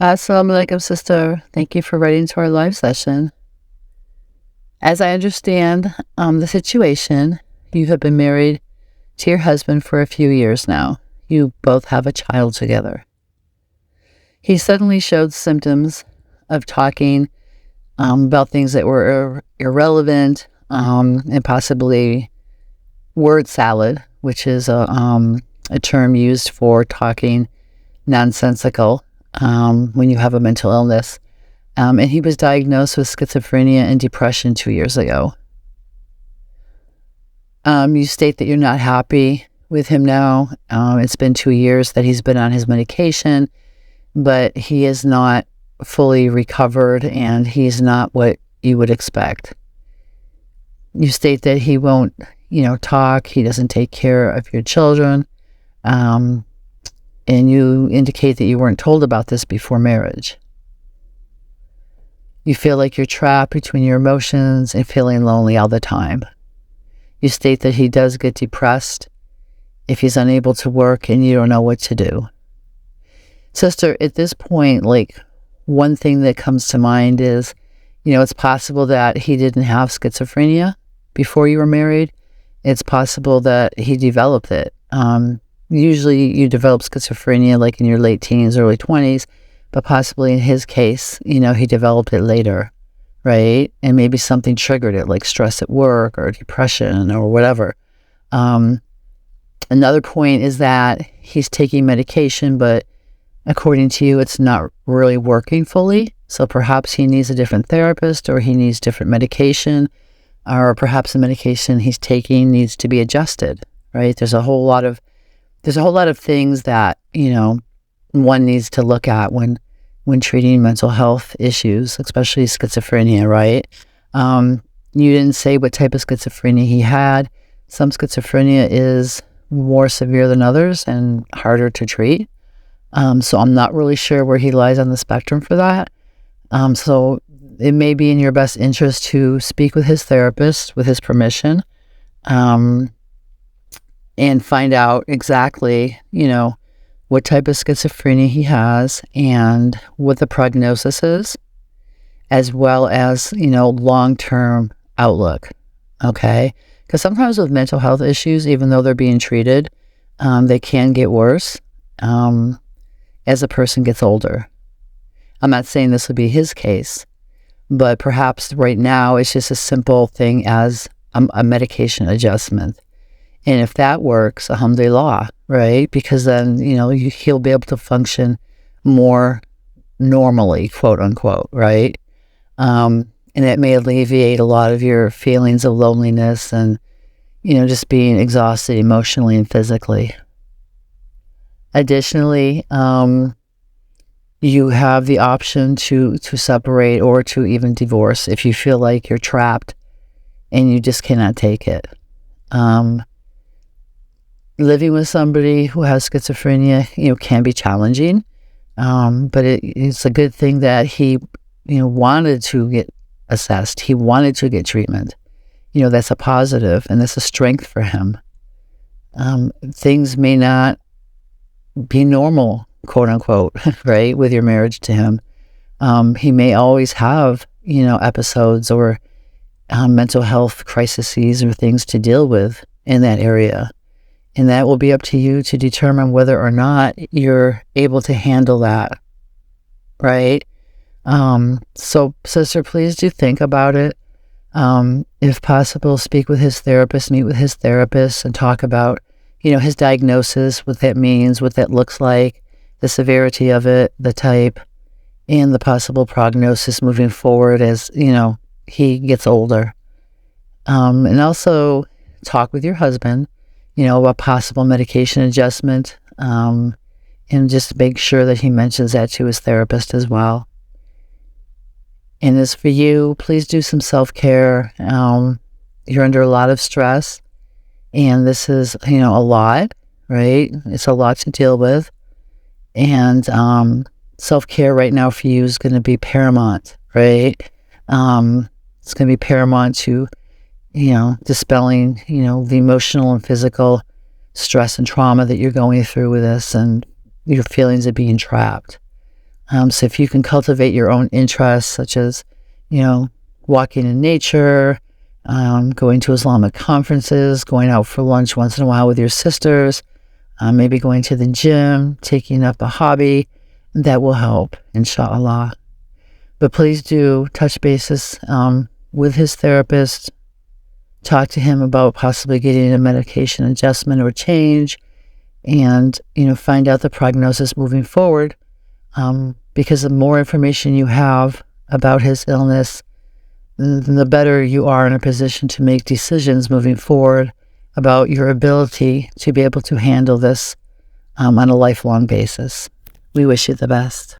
Assalamu alaikum, sister. Thank you for writing to our live session. As I understand the situation, you have been married to your husband for a few years now. You both have a child together. He suddenly showed symptoms of talking about things that were irrelevant and possibly word salad, which is a term used for talking nonsensical when you have a mental illness. And he was diagnosed with schizophrenia and depression 2 years ago. You state that you're not happy with him now. It's been 2 years that he's been on his medication, but he is not fully recovered and he's not what you would expect. You state that he won't, talk. He doesn't take care of your children. And you indicate that you weren't told about this before marriage. You feel like you're trapped between your emotions and feeling lonely all the time. You state that he does get depressed if he's unable to work and you don't know what to do. Sister, at this point, one thing that comes to mind is, it's possible that he didn't have schizophrenia before you were married. It's possible that he developed it. Usually you develop schizophrenia in your late teens, early 20s, but possibly in his case, he developed it later, right? And maybe something triggered it, like stress at work or depression or whatever. Another point is that he's taking medication, but according to you, it's not really working fully. So perhaps he needs a different therapist or he needs different medication, or perhaps the medication he's taking needs to be adjusted, right? There's a whole lot of things that, one needs to look at when treating mental health issues, especially schizophrenia, right? You didn't say what type of schizophrenia he had. Some schizophrenia is more severe than others and harder to treat. So I'm not really sure where he lies on the spectrum for that. So it may be in your best interest to speak with his therapist with his permission, and find out exactly, what type of schizophrenia he has and what the prognosis is, as well as, long-term outlook, okay? Because sometimes with mental health issues, even though they're being treated, they can get worse as a person gets older. I'm not saying this would be his case, but perhaps right now it's just a simple thing as a medication adjustment. And if that works, alhamdulillah, right? Because then, he'll be able to function more normally, quote unquote, right? And that may alleviate a lot of your feelings of loneliness and, just being exhausted emotionally and physically. Additionally, you have the option to separate or to even divorce if you feel like you're trapped and you just cannot take it. Living with somebody who has schizophrenia, can be challenging, but it's a good thing that he, wanted to get assessed. He wanted to get treatment. That's a positive, and that's a strength for him. Things may not be normal, quote unquote, right, with your marriage to him. He may always have, episodes or mental health crises or things to deal with in that area. And that will be up to you to determine whether or not you're able to handle that, right? So, sister, please do think about it. If possible, speak with his therapist, meet with his therapist, and talk about, his diagnosis, what that means, what that looks like, the severity of it, the type, and the possible prognosis moving forward as, he gets older. And also talk with your husband, about possible medication adjustment, and just make sure that he mentions that to his therapist as well. And as for you, please do some self-care. You're under a lot of stress, and this is, a lot, right? It's a lot to deal with. And self-care right now for you is going to be paramount, right? It's going to be paramount to dispelling, the emotional and physical stress and trauma that you're going through with this and your feelings of being trapped. So if you can cultivate your own interests, such as, walking in nature, going to Islamic conferences, going out for lunch once in a while with your sisters, maybe going to the gym, taking up a hobby, that will help, inshallah. But please do touch bases with his therapist. Talk to him about possibly getting a medication adjustment or change, and find out the prognosis moving forward. Because the more information you have about his illness, the better you are in a position to make decisions moving forward about your ability to be able to handle this on a lifelong basis. We wish you the best.